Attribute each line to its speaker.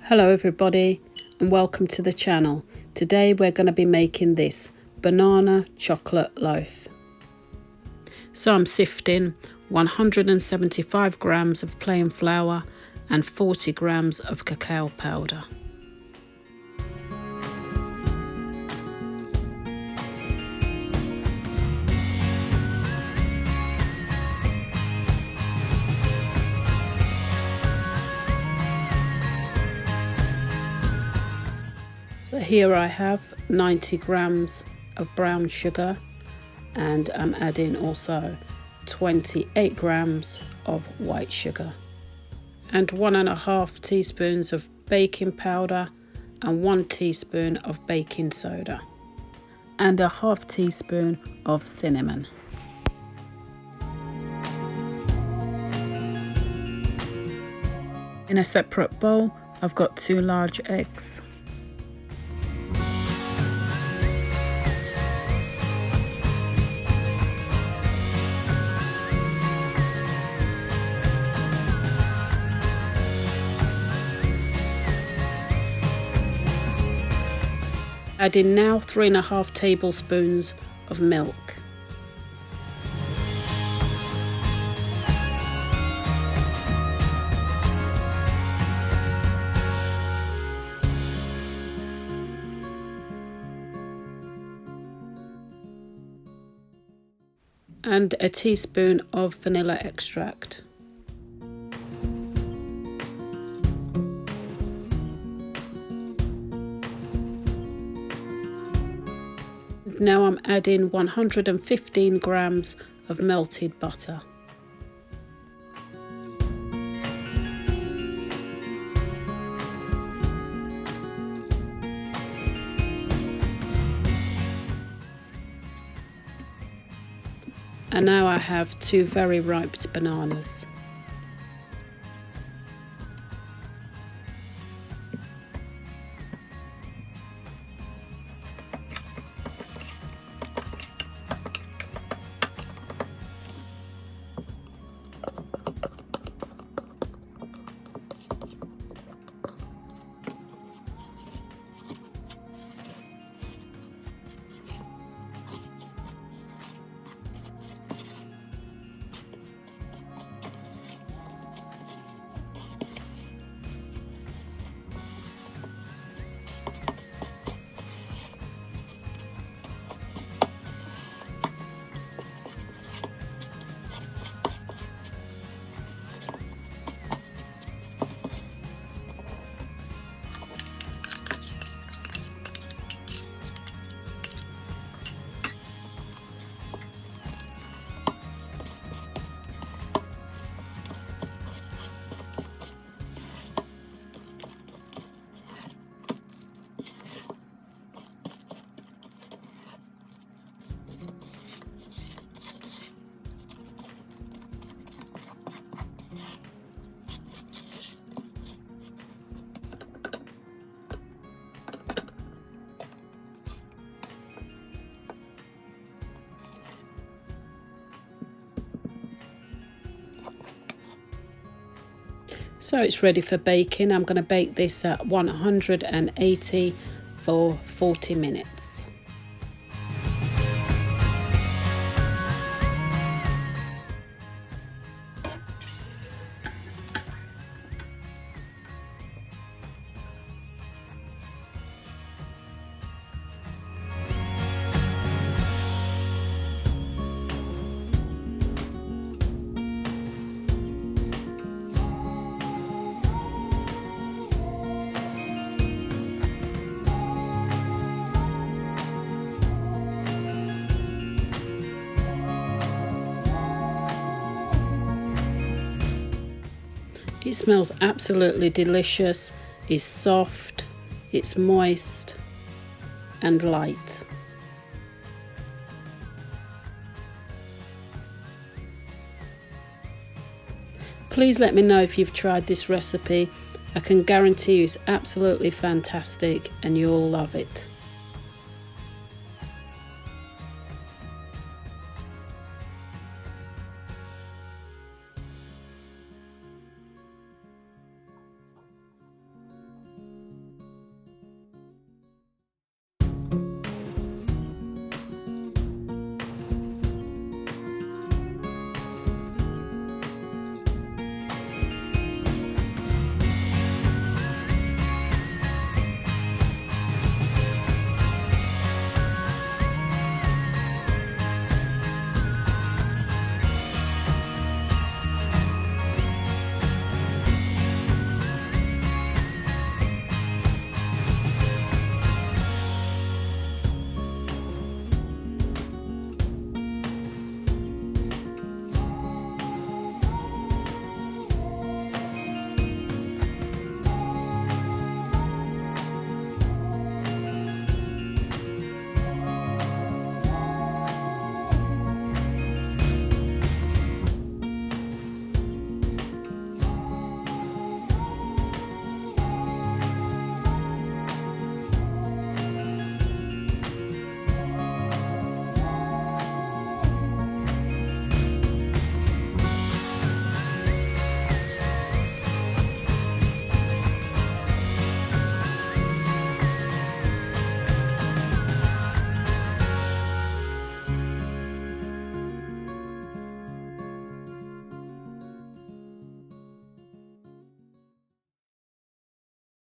Speaker 1: Hello everybody and welcome to the channel. Today we're going to be making this banana chocolate loaf. So I'm sifting 175 grams of plain flour and 40 grams of cacao powder. So here I have 90 grams of brown sugar, and I'm adding also 28 grams of white sugar and 1.5 teaspoons of baking powder and 1 teaspoon of baking soda and 1/2 teaspoon of cinnamon. In a separate bowl, I've got 2 large eggs. Adding now 3.5 tablespoons of milk. And a teaspoon of vanilla extract. Now I'm adding 115 grams of melted butter. And now I have 2 very ripe bananas. So it's ready for baking. I'm going to bake this at 180 for 40 minutes. It smells absolutely delicious, it's soft, it's moist and light. Please let me know if you've tried this recipe. I can guarantee you it's absolutely fantastic and you'll love it.